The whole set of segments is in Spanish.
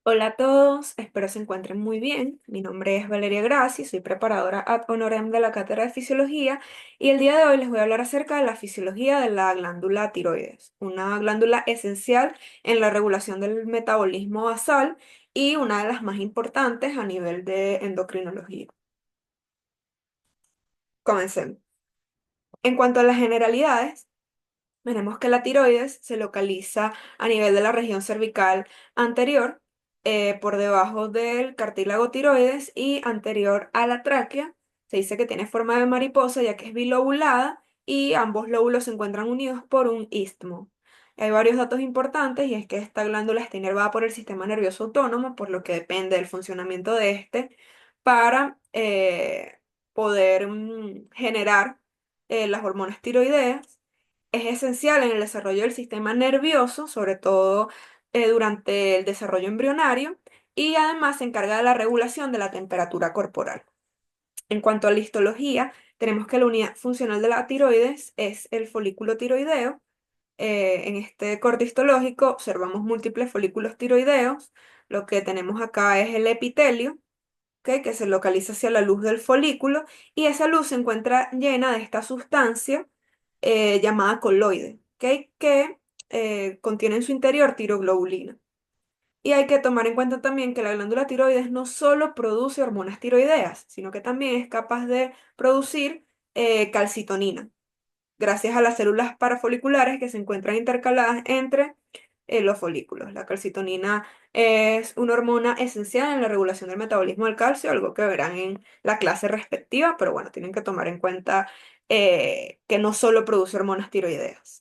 Hola a todos, espero se encuentren muy bien. Mi nombre es Valeria Grassi, soy preparadora ad honorem de la Cátedra de Fisiología y el día de hoy les voy a hablar acerca de la fisiología de la glándula tiroides, una glándula esencial en la regulación del metabolismo basal y una de las más importantes a nivel de endocrinología. Comencemos. En cuanto a las generalidades, veremos que la tiroides se localiza a nivel de la región cervical anterior, por debajo del cartílago tiroides y anterior a la tráquea. Se dice que tiene forma de mariposa ya que es bilobulada y ambos lóbulos se encuentran unidos por un istmo. Hay varios datos importantes y es que esta glándula está inervada por el sistema nervioso autónomo, por lo que depende del funcionamiento de este para poder generar las hormonas tiroideas. Es esencial en el desarrollo del sistema nervioso, sobre todo durante el desarrollo embrionario, y además se encarga de la regulación de la temperatura corporal. En cuanto a la histología, tenemos que la unidad funcional de la tiroides es el folículo tiroideo. En este corte histológico observamos múltiples folículos tiroideos. Lo que tenemos acá es el epitelio, ¿ok? Que se localiza hacia la luz del folículo y esa luz se encuentra llena de esta sustancia llamada coloide, ¿ok? Que contiene en su interior tiroglobulina. Y hay que tomar en cuenta también que la glándula tiroides no solo produce hormonas tiroideas, sino que también es capaz de producir calcitonina gracias a las células parafoliculares que se encuentran intercaladas entre los folículos. La calcitonina es una hormona esencial en la regulación del metabolismo del calcio, algo que verán en la clase respectiva, pero bueno, tienen que tomar en cuenta que no solo produce hormonas tiroideas.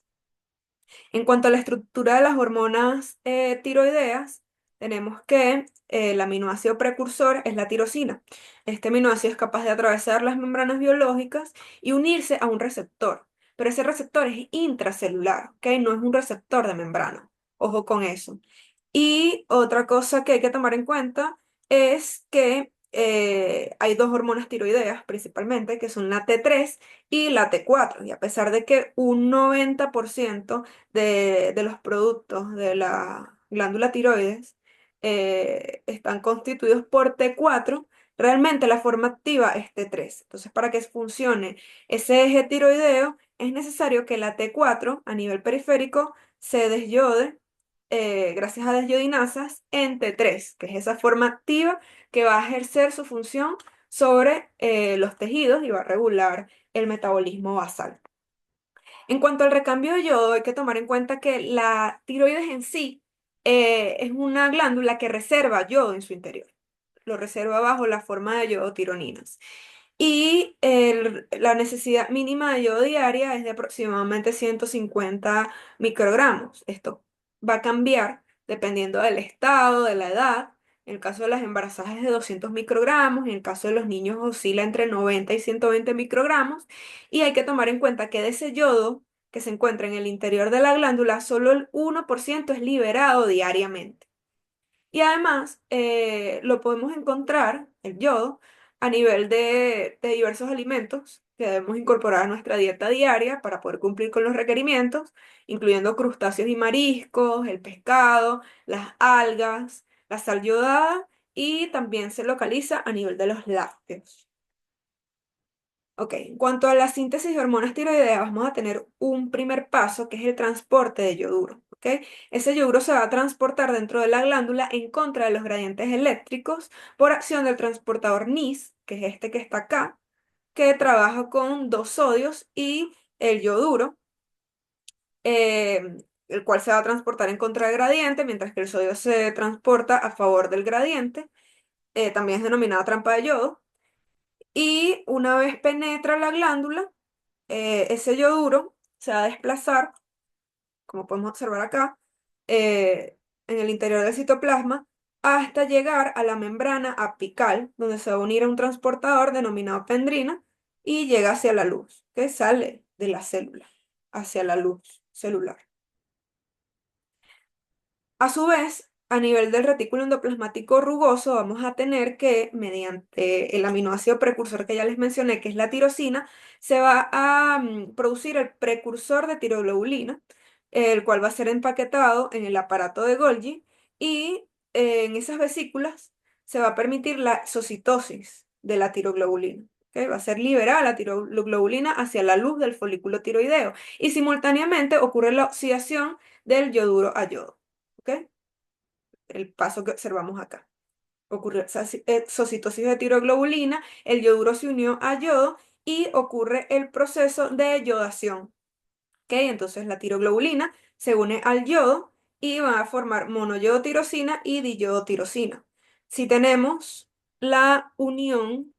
En cuanto a la estructura de las hormonas tiroideas, tenemos que el aminoácido precursor es la tirosina. Este aminoácido es capaz de atravesar las membranas biológicas y unirse a un receptor, pero ese receptor es intracelular, ¿ok? No es un receptor de membrana. Ojo con eso. Y otra cosa que hay que tomar en cuenta es que hay dos hormonas tiroideas principalmente, que son la T3 y la T4. Y a pesar de que un 90% de los productos de la glándula tiroides están constituidos por T4, realmente la forma activa es T3. Entonces, para que funcione ese eje tiroideo, es necesario que la T4 a nivel periférico se desyode gracias a desyodinasas en T3, que es esa forma activa que va a ejercer su función sobre los tejidos y va a regular el metabolismo basal. En cuanto al recambio de yodo, hay que tomar en cuenta que la tiroides en sí es una glándula que reserva yodo en su interior. Lo reserva bajo la forma de yodotironinas. Y la necesidad mínima de yodo diaria es de aproximadamente 150 microgramos. Esto va a cambiar dependiendo del estado, de la edad. En el caso de las embarazadas es de 200 microgramos, en el caso de los niños oscila entre 90 y 120 microgramos. Y hay que tomar en cuenta que de ese yodo que se encuentra en el interior de la glándula, solo el 1% es liberado diariamente. Y además lo podemos encontrar, el yodo, a nivel de diversos alimentos que debemos incorporar a nuestra dieta diaria para poder cumplir con los requerimientos, incluyendo crustáceos y mariscos, el pescado, las algas, la sal yodada y también se localiza a nivel de los lácteos. Ok, en cuanto a la síntesis de hormonas tiroideas, vamos a tener un primer paso que es el transporte de yoduro. ¿Ok? Ese yoduro se va a transportar dentro de la glándula en contra de los gradientes eléctricos por acción del transportador NIS, que es este que está acá, que trabaja con dos sodios y el yoduro, el cual se va a transportar en contra del gradiente, mientras que el sodio se transporta a favor del gradiente. También es denominada trampa de yodo. Y una vez penetra la glándula, ese yoduro se va a desplazar, como podemos observar acá, en el interior del citoplasma, hasta llegar a la membrana apical, donde se va a unir a un transportador denominado pendrina y llega hacia la luz, que sale de la célula, hacia la luz celular. A su vez, a nivel del retículo endoplasmático rugoso, vamos a tener que, mediante el aminoácido precursor que ya les mencioné, que es la tirosina, se va a producir el precursor de tiroglobulina, el cual va a ser empaquetado en el aparato de Golgi y en esas vesículas se va a permitir la exocitosis de la tiroglobulina. ¿Ok? Va a ser liberada la tiroglobulina hacia la luz del folículo tiroideo y simultáneamente ocurre la oxidación del yoduro a yodo. ¿Ok? El paso que observamos acá. Ocurrió esa exocitosis de tiroglobulina, el yoduro se unió a yodo y ocurre el proceso de yodación. ¿Ok? Entonces la tiroglobulina se une al yodo y van a formar monoyodotirosina y diyodotirosina. Si tenemos la unión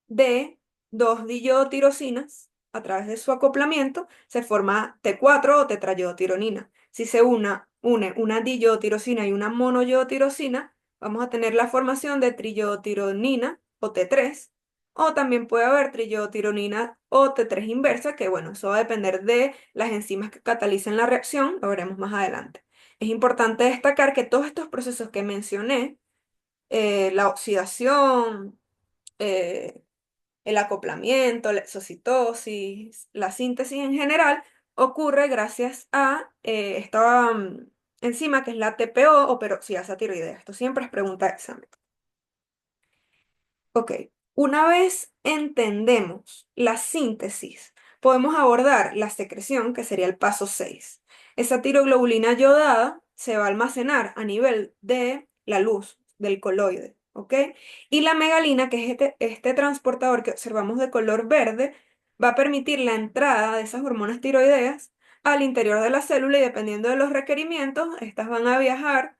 de dos diyodtirosinas a través de su acoplamiento, se forma T4 o tetrayodotironina. Si se une una diyodotirosina y una monoyodotirosina, vamos a tener la formación de triyodotironina o T3, o también puede haber triyodotironina o T3 inversa, que bueno, eso va a depender de las enzimas que catalicen la reacción, lo veremos más adelante. Es importante destacar que todos estos procesos que mencioné, la oxidación, eh, el acoplamiento, la exocitosis, la síntesis en general, ocurre gracias a esta enzima que es la TPO o peroxidasa tiroidea. Esto siempre es pregunta de examen. Ok, una vez entendemos la síntesis, podemos abordar la secreción, que sería el paso 6. Esa tiroglobulina yodada se va a almacenar a nivel de la luz del coloide, ¿ok? Y la megalina, que es este transportador que observamos de color verde, va a permitir la entrada de esas hormonas tiroideas al interior de la célula y dependiendo de los requerimientos, estas van a viajar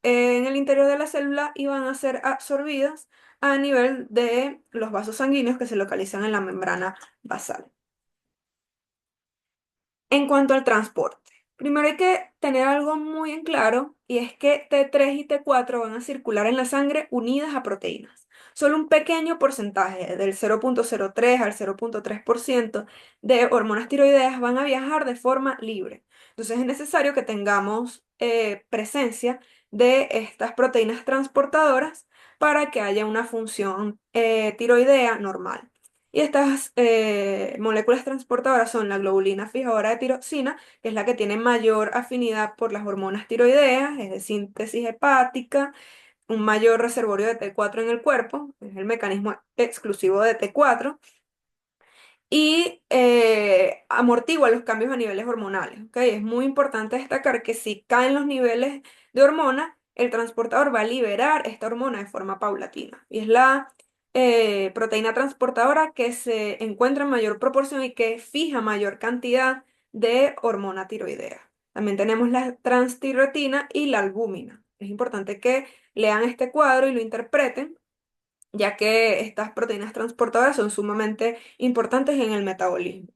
en el interior de la célula y van a ser absorbidas a nivel de los vasos sanguíneos que se localizan en la membrana basal. En cuanto al transporte, primero hay que tener algo muy en claro y es que T3 y T4 van a circular en la sangre unidas a proteínas. Solo un pequeño porcentaje, del 0,03 al 0,3% de hormonas tiroideas van a viajar de forma libre. Entonces es necesario que tengamos presencia de estas proteínas transportadoras para que haya una función tiroidea normal. Y estas moléculas transportadoras son la globulina fijadora de tiroxina, que es la que tiene mayor afinidad por las hormonas tiroideas, es de síntesis hepática, un mayor reservorio de T4 en el cuerpo, es el mecanismo exclusivo de T4, y amortigua los cambios a niveles hormonales. ¿Ok? Es muy importante destacar que si caen los niveles de hormona, el transportador va a liberar esta hormona de forma paulatina. Y es la proteína transportadora que se encuentra en mayor proporción y que fija mayor cantidad de hormona tiroidea. También tenemos la transtiretina y la albúmina. Es importante que lean este cuadro y lo interpreten ya que estas proteínas transportadoras son sumamente importantes en el metabolismo.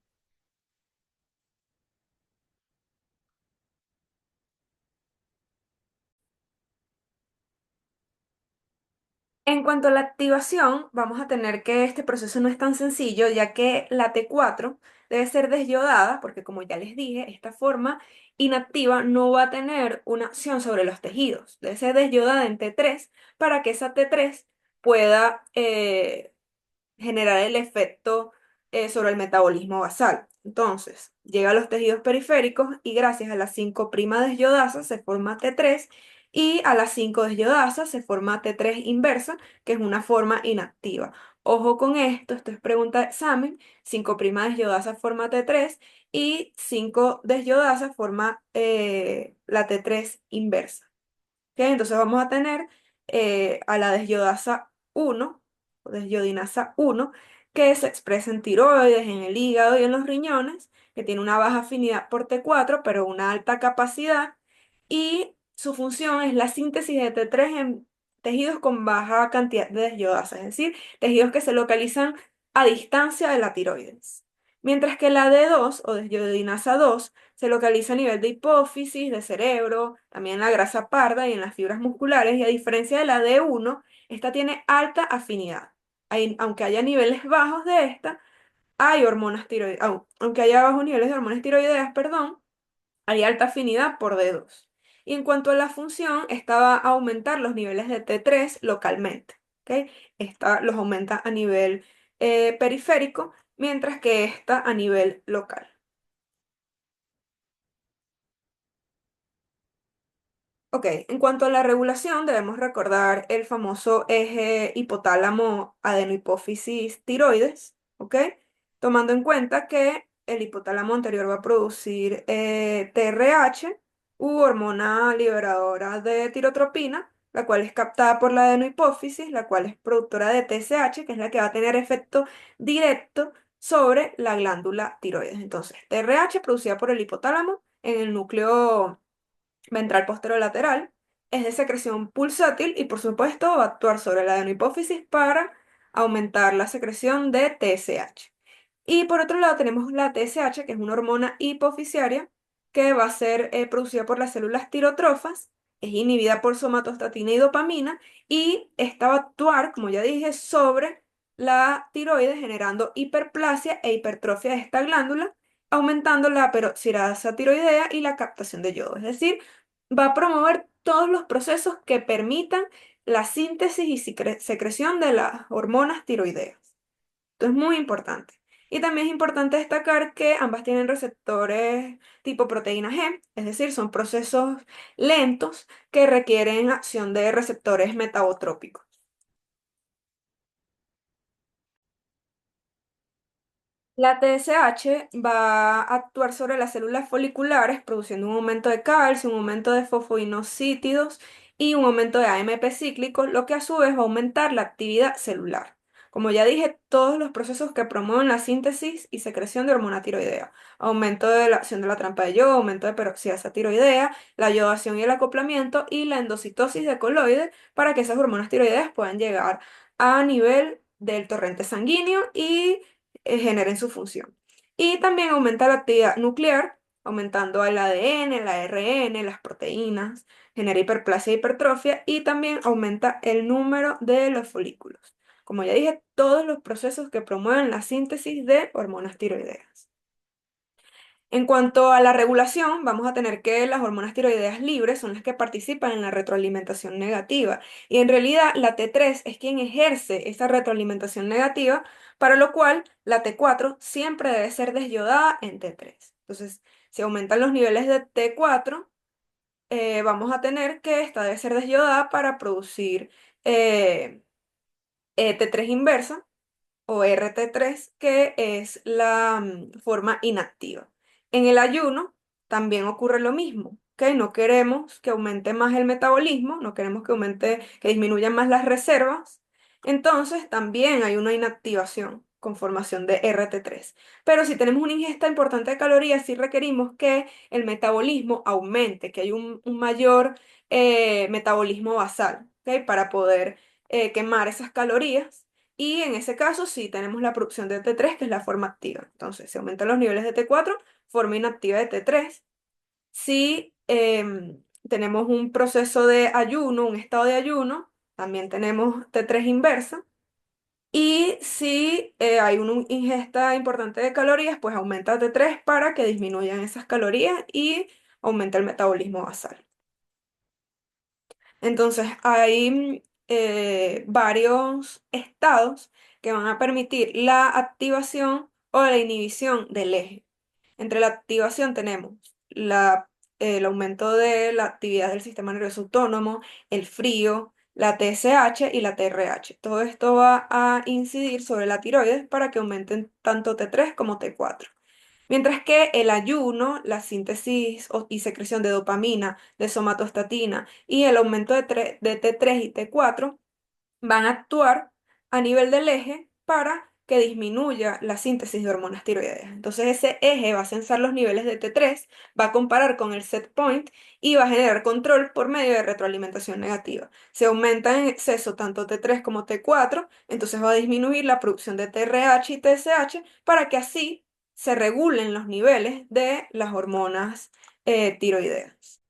En cuanto a la activación, vamos a tener que este proceso no es tan sencillo, ya que la T4 debe ser desyodada, porque como ya les dije, esta forma inactiva no va a tener una acción sobre los tejidos. Debe ser desyodada en T3 para que esa T3 pueda generar el efecto sobre el metabolismo basal. Entonces, llega a los tejidos periféricos y gracias a la 5' desyodasa se forma T3 y a la 5 desyodasa se forma T3 inversa, que es una forma inactiva. Ojo con esto, esto es pregunta de examen. 5' desyodasa forma T3 y 5 desyodasa forma la T3 inversa. ¿Ok? Entonces vamos a tener a la desyodasa 1 o desyodinasa 1 que se expresa en tiroides, en el hígado y en los riñones, que tiene una baja afinidad por T4, pero una alta capacidad, y su función es la síntesis de T3 en tejidos con baja cantidad de desyodasa, es decir, tejidos que se localizan a distancia de la tiroides. Mientras que la D2 o desyodinasa 2 se localiza a nivel de hipófisis, de cerebro, también en la grasa parda y en las fibras musculares, y a diferencia de la D1, esta tiene alta afinidad. Aunque haya niveles bajos de esta, hay hormonas tiroideas, aunque haya bajos niveles de hormonas tiroideas, perdón, hay alta afinidad por D2. Y en cuanto a la función, esta va a aumentar los niveles de T3 localmente. ¿Ok? Esta los aumenta a nivel periférico, mientras que esta a nivel local. Ok, en cuanto a la regulación, debemos recordar el famoso eje hipotálamo-adenohipófisis-tiroides, ¿ok? Tomando en cuenta que el hipotálamo anterior va a producir TRH u hormona liberadora de tirotropina, la cual es captada por la adenohipófisis, la cual es productora de TSH, que es la que va a tener efecto directo sobre la glándula tiroides. Entonces, TRH producida por el hipotálamo en el núcleo ventral posterolateral, es de secreción pulsátil y por supuesto va a actuar sobre la adenohipófisis para aumentar la secreción de TSH. Y por otro lado tenemos la TSH, que es una hormona hipofisiaria que va a ser producida por las células tirotrofas, es inhibida por somatostatina y dopamina y esta va a actuar, como ya dije, sobre la tiroides generando hiperplasia e hipertrofia de esta glándula, aumentando la peroxidasa tiroidea y la captación de yodo. Es decir, va a promover todos los procesos que permitan la síntesis y secreción de las hormonas tiroideas. Esto es muy importante. Y también es importante destacar que ambas tienen receptores tipo proteína G, es decir, son procesos lentos que requieren acción de receptores metabotrópicos. La TSH va a actuar sobre las células foliculares, produciendo un aumento de calcio, un aumento de fosfoinosítidos y un aumento de AMP cíclico, lo que a su vez va a aumentar la actividad celular. Como ya dije, todos los procesos que promueven la síntesis y secreción de hormona tiroidea, aumento de la acción de la trampa de yodo, aumento de peroxidasa tiroidea, la yodación y el acoplamiento y la endocitosis de coloides para que esas hormonas tiroideas puedan llegar a nivel del torrente sanguíneo y generen su función. Y también aumenta la actividad nuclear, aumentando el ADN, el ARN, las proteínas, genera hiperplasia e hipertrofia y también aumenta el número de los folículos. Como ya dije, todos los procesos que promueven la síntesis de hormonas tiroideas. En cuanto a la regulación, vamos a tener que las hormonas tiroideas libres son las que participan en la retroalimentación negativa y en realidad la T3 es quien ejerce esa retroalimentación negativa, para lo cual la T4 siempre debe ser desyodada en T3. Entonces, si aumentan los niveles de T4, vamos a tener que esta debe ser desyodada para producir eh, T3 inversa o RT3, que es la forma inactiva. En el ayuno también ocurre lo mismo, ¿ok? No queremos que aumente más el metabolismo, no queremos que aumente, que disminuyan más las reservas, entonces también hay una inactivación con formación de RT3. Pero si tenemos una ingesta importante de calorías, sí requerimos que el metabolismo aumente, que hay un mayor metabolismo basal, ¿ok? Para poder quemar esas calorías. Y en ese caso sí tenemos la producción de T3, que es la forma activa. Entonces, se aumentan los niveles de T4, forma inactiva de T3. Si tenemos un proceso de ayuno, un estado de ayuno, también tenemos T3 inversa. Y si hay una ingesta importante de calorías, pues aumenta T3 para que disminuyan esas calorías y aumenta el metabolismo basal. Entonces, hay varios estados que van a permitir la activación o la inhibición del eje. Entre la activación tenemos el aumento de la actividad del sistema nervioso autónomo, el frío, la TSH y la TRH. Todo esto va a incidir sobre la tiroides para que aumenten tanto T3 como T4. Mientras que el ayuno, la síntesis y secreción de dopamina, de somatostatina y el aumento de T3 y T4 van a actuar a nivel del eje para que disminuya la síntesis de hormonas tiroideas. Entonces ese eje va a censar los niveles de T3, va a comparar con el set point y va a generar control por medio de retroalimentación negativa. Se aumenta en exceso tanto T3 como T4, entonces va a disminuir la producción de TRH y TSH para que así se regulen los niveles de las hormonas tiroideas.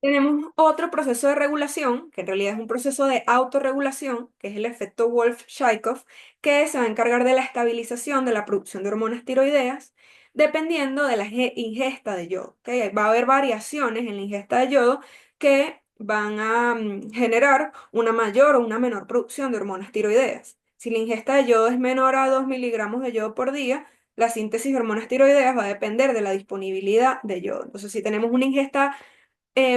Tenemos otro proceso de regulación, que en realidad es un proceso de autorregulación, que es el efecto Wolff-Chaikoff, que se va a encargar de la estabilización de la producción de hormonas tiroideas, dependiendo de la ingesta de yodo. ¿Ok? Va a haber variaciones en la ingesta de yodo que van a generar una mayor o una menor producción de hormonas tiroideas. Si la ingesta de yodo es menor a 2 miligramos de yodo por día, la síntesis de hormonas tiroideas va a depender de la disponibilidad de yodo. Entonces, si tenemos una ingesta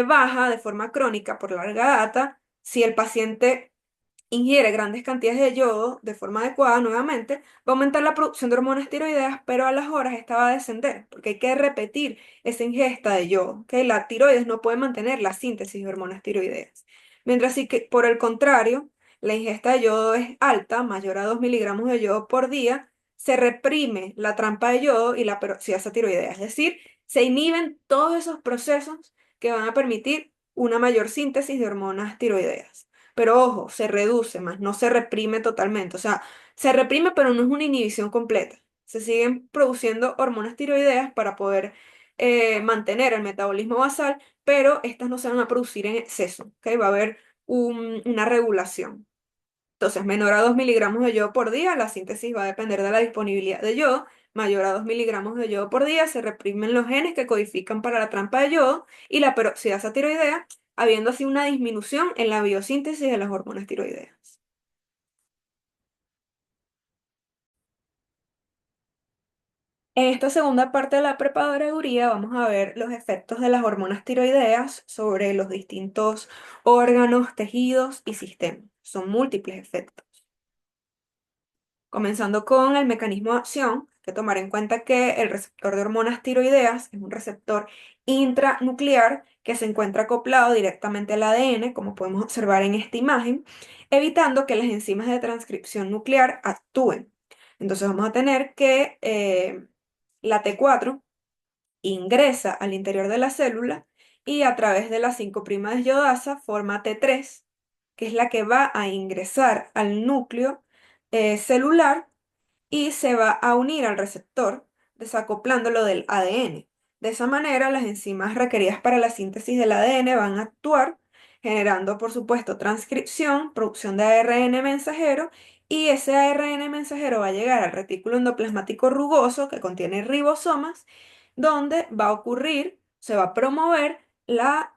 baja de forma crónica por larga data si el paciente ingiere grandes cantidades de yodo de forma adecuada nuevamente, va a aumentar la producción de hormonas tiroideas, pero a las horas esta va a descender, porque hay que repetir esa ingesta de yodo, ¿ok? La tiroides no puede mantener la síntesis de hormonas tiroideas. Mientras que, por el contrario, la ingesta de yodo es alta, mayor a 2 miligramos de yodo por día, se reprime la trampa de yodo y la peroxidasa tiroidea, es decir, se inhiben todos esos procesos que van a permitir una mayor síntesis de hormonas tiroideas. Pero ojo, se reduce más, no se reprime totalmente. O sea, se reprime, pero no es una inhibición completa. Se siguen produciendo hormonas tiroideas para poder mantener el metabolismo basal, pero estas no se van a producir en exceso, ¿ok? Va a haber una regulación. Entonces, menor a 2 miligramos de yodo por día, la síntesis va a depender de la disponibilidad de yodo. Mayor a 2 miligramos de yodo por día, se reprimen los genes que codifican para la trampa de yodo y la peroxidasa tiroidea, habiendo así una disminución en la biosíntesis de las hormonas tiroideas. En esta segunda parte de la preparaduría vamos a ver los efectos de las hormonas tiroideas sobre los distintos órganos, tejidos y sistemas. Son múltiples efectos. Comenzando con el mecanismo de acción, hay que tomar en cuenta que el receptor de hormonas tiroideas es un receptor intranuclear que se encuentra acoplado directamente al ADN, como podemos observar en esta imagen, evitando que las enzimas de transcripción nuclear actúen. Entonces vamos a tener que la T4 ingresa al interior de la célula y a través de la 5' desyodasa forma T3, que es la que va a ingresar al núcleo celular y se va a unir al receptor, desacoplándolo del ADN. De esa manera, las enzimas requeridas para la síntesis del ADN van a actuar, generando, por supuesto, transcripción, producción de ARN mensajero, y ese ARN mensajero va a llegar al retículo endoplasmático rugoso que contiene ribosomas, donde va a ocurrir, se va a promover la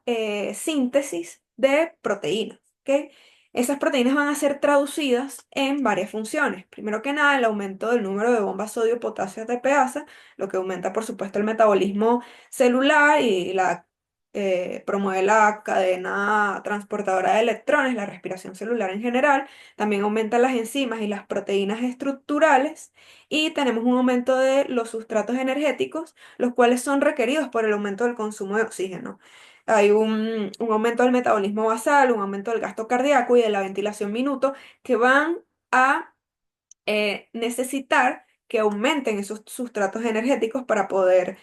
síntesis de proteínas. ¿Ok? Esas proteínas van a ser traducidas en varias funciones. Primero que nada, el aumento del número de bombas sodio-potasio ATPasa, lo que aumenta, por supuesto, el metabolismo celular y promueve la cadena transportadora de electrones, la respiración celular en general. También aumenta las enzimas y las proteínas estructurales. Y tenemos un aumento de los sustratos energéticos, los cuales son requeridos por el aumento del consumo de oxígeno. Hay un aumento del metabolismo basal, un aumento del gasto cardíaco y de la ventilación minuto que van a necesitar que aumenten esos sustratos energéticos para poder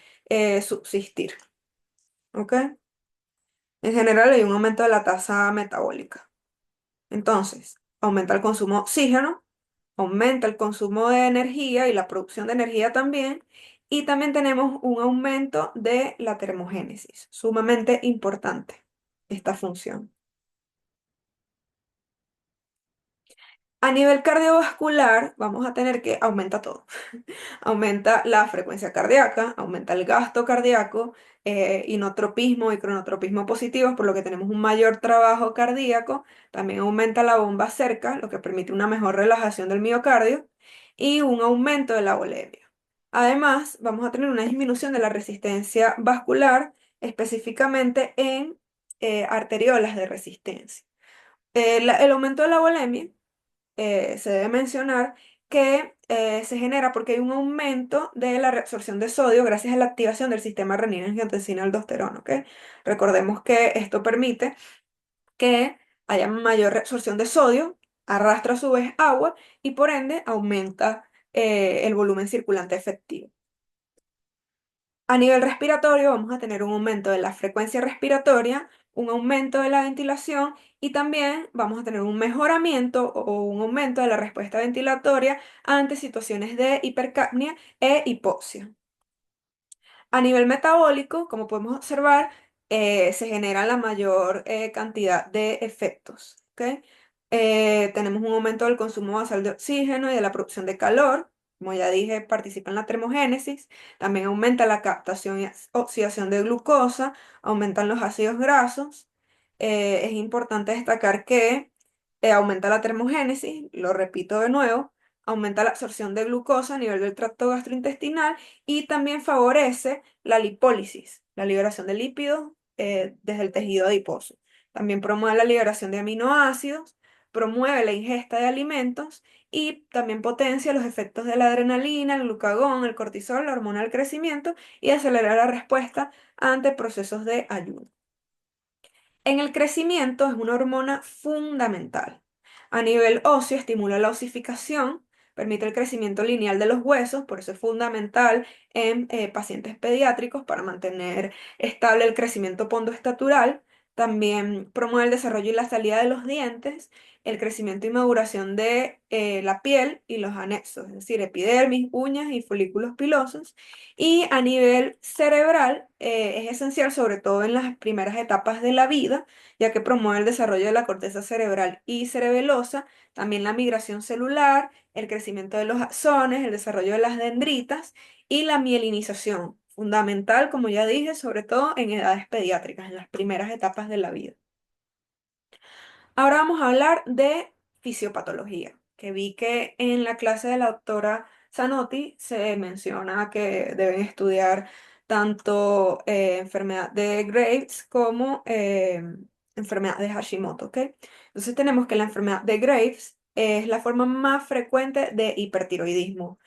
subsistir. ¿Ok? En general hay un aumento de la tasa metabólica. Entonces, aumenta el consumo de oxígeno, aumenta el consumo de energía y la producción de energía también. Y también tenemos un aumento de la termogénesis, sumamente importante esta función. A nivel cardiovascular, vamos a tener que aumenta todo. Aumenta la frecuencia cardíaca, aumenta el gasto cardíaco, inotropismo y cronotropismo positivos, por lo que tenemos un mayor trabajo cardíaco. También aumenta la bomba cerca, lo que permite una mejor relajación del miocardio y un aumento de la volemia. Además, vamos a tener una disminución de la resistencia vascular, específicamente en arteriolas de resistencia. El aumento de la volemia se debe mencionar que se genera porque hay un aumento de la reabsorción de sodio gracias a la activación del sistema renina-angiotensina-aldosterona, ¿ok? Recordemos que esto permite que haya mayor reabsorción de sodio, arrastra a su vez agua y por ende aumenta el volumen circulante efectivo. A nivel respiratorio vamos a tener un aumento de la frecuencia respiratoria, un aumento de la ventilación y también vamos a tener un mejoramiento o un aumento de la respuesta ventilatoria ante situaciones de hipercapnia e hipoxia. A nivel metabólico, como podemos observar, se genera la mayor cantidad de efectos. ¿Ok? Tenemos un aumento del consumo basal de oxígeno y de la producción de calor. Como ya dije, participa en la termogénesis. También aumenta la captación y oxidación de glucosa, aumentan los ácidos grasos. Es importante destacar que aumenta la termogénesis, lo repito de nuevo, aumenta la absorción de glucosa a nivel del tracto gastrointestinal y también favorece la lipólisis, la liberación de lípidos desde el tejido adiposo. También promueve la liberación de aminoácidos, promueve la ingesta de alimentos y también potencia los efectos de la adrenalina, el glucagón, el cortisol, la hormona del crecimiento y acelera la respuesta ante procesos de ayuno. En el crecimiento es una hormona fundamental. A nivel óseo estimula la osificación, permite el crecimiento lineal de los huesos, por eso es fundamental en pacientes pediátricos para mantener estable el crecimiento pondoestatural. También promueve el desarrollo y la salida de los dientes, el crecimiento y maduración de la piel y los anexos, es decir, epidermis, uñas y folículos pilosos. Y a nivel cerebral, es esencial sobre todo en las primeras etapas de la vida, ya que promueve el desarrollo de la corteza cerebral y cerebelosa, también la migración celular, el crecimiento de los axones, el desarrollo de las dendritas y la mielinización, fundamental, como ya dije, sobre todo en edades pediátricas, en las primeras etapas de la vida. Ahora vamos a hablar de fisiopatología, que vi que en la clase de la doctora Zanotti se menciona que deben estudiar tanto enfermedad de Graves como enfermedad de Hashimoto, ¿ok? Entonces tenemos que la enfermedad de Graves es la forma más frecuente de hipertiroidismo.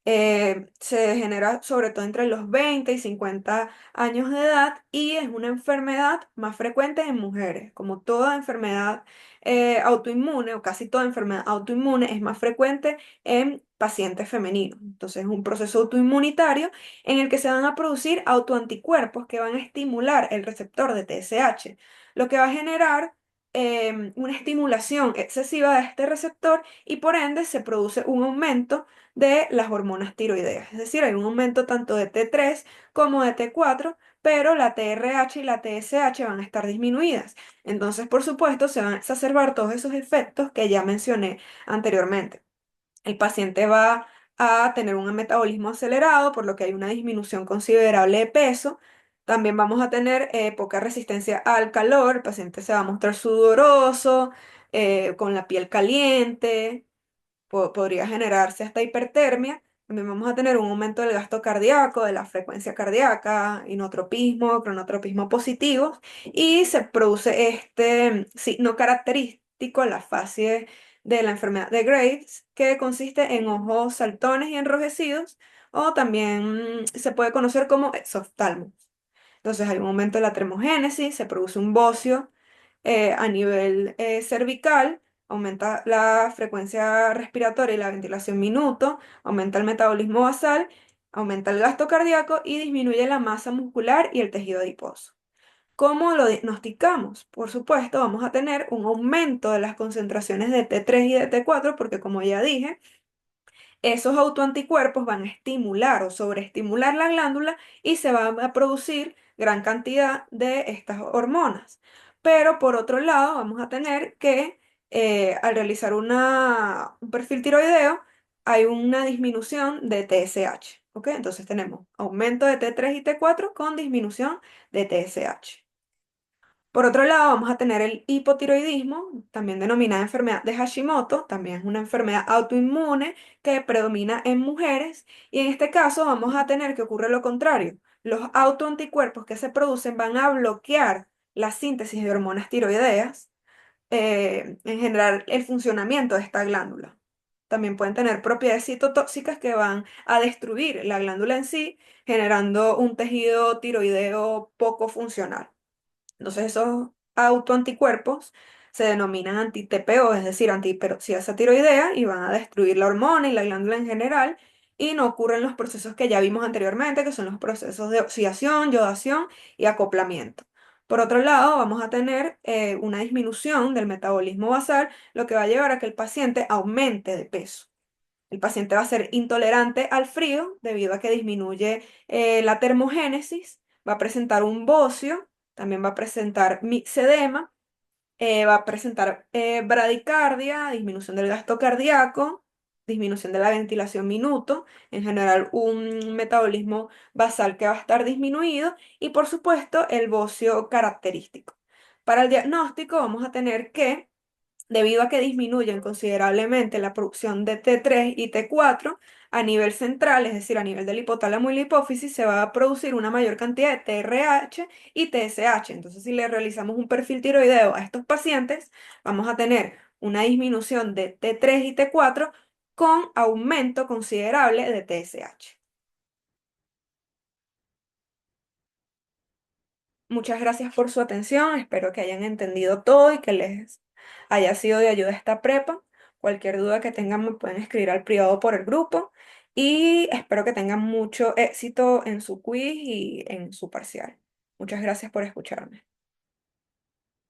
Se genera sobre todo entre los 20 y 50 años de edad y es una enfermedad más frecuente en mujeres. Como toda enfermedad autoinmune o casi toda enfermedad autoinmune es más frecuente en pacientes femeninos. Entonces es un proceso autoinmunitario en el que se van a producir autoanticuerpos que van a estimular el receptor de TSH, lo que va a generar una estimulación excesiva de este receptor y por ende se produce un aumento de las hormonas tiroideas. Es decir, hay un aumento tanto de T3 como de T4, pero la TRH y la TSH van a estar disminuidas. Entonces, por supuesto, se van a exacerbar todos esos efectos que ya mencioné anteriormente. El paciente va a tener un metabolismo acelerado, por lo que hay una disminución considerable de peso. También vamos a tener poca resistencia al calor, el paciente se va a mostrar sudoroso, con la piel caliente, podría generarse hasta hipertermia. También vamos a tener un aumento del gasto cardíaco, de la frecuencia cardíaca, inotropismo, cronotropismo positivos, y se produce este signo característico, la fase de la enfermedad de Graves, que consiste en ojos saltones y enrojecidos, o también se puede conocer como exoftalmos. Entonces hay un aumento de la termogénesis, se produce un bocio a nivel cervical, aumenta la frecuencia respiratoria y la ventilación minuto, aumenta el metabolismo basal, aumenta el gasto cardíaco y disminuye la masa muscular y el tejido adiposo. ¿Cómo lo diagnosticamos? Por supuesto, vamos a tener un aumento de las concentraciones de T3 y de T4, porque como ya dije, esos autoanticuerpos van a estimular o sobreestimular la glándula y se va a producir gran cantidad de estas hormonas. Pero por otro lado, vamos a tener que al realizar un perfil tiroideo, hay una disminución de TSH. ¿Ok? Entonces tenemos aumento de T3 y T4 con disminución de TSH. Por otro lado, vamos a tener el hipotiroidismo, también denominada enfermedad de Hashimoto, también es una enfermedad autoinmune que predomina en mujeres y en este caso vamos a tener que ocurre lo contrario. Los autoanticuerpos que se producen van a bloquear la síntesis de hormonas tiroideas, en general el funcionamiento de esta glándula. También pueden tener propiedades citotóxicas que van a destruir la glándula en sí, generando un tejido tiroideo poco funcional. Entonces esos autoanticuerpos se denominan anti-TPO, es decir, antihiperexia tiroidea, y van a destruir la hormona y la glándula en general, y no ocurren los procesos que ya vimos anteriormente, que son los procesos de oxidación, yodación y acoplamiento. Por otro lado, vamos a tener una disminución del metabolismo basal, lo que va a llevar a que el paciente aumente de peso. El paciente va a ser intolerante al frío debido a que disminuye la termogénesis, va a presentar un bocio, también va a presentar mixedema, va a presentar bradicardia, disminución del gasto cardíaco, disminución de la ventilación minuto, en general un metabolismo basal que va a estar disminuido y por supuesto el bocio característico. Para el diagnóstico vamos a tener que debido a que disminuyen considerablemente la producción de T3 y T4, a nivel central, es decir, a nivel del hipotálamo y la hipófisis, se va a producir una mayor cantidad de TRH y TSH. Entonces, si le realizamos un perfil tiroideo a estos pacientes, vamos a tener una disminución de T3 y T4 con aumento considerable de TSH. Muchas gracias por su atención, espero que hayan entendido todo y que les haya sido de ayuda esta prepa. Cualquier duda que tengan me pueden escribir al privado por el grupo y espero que tengan mucho éxito en su quiz y en su parcial. Muchas gracias por escucharme.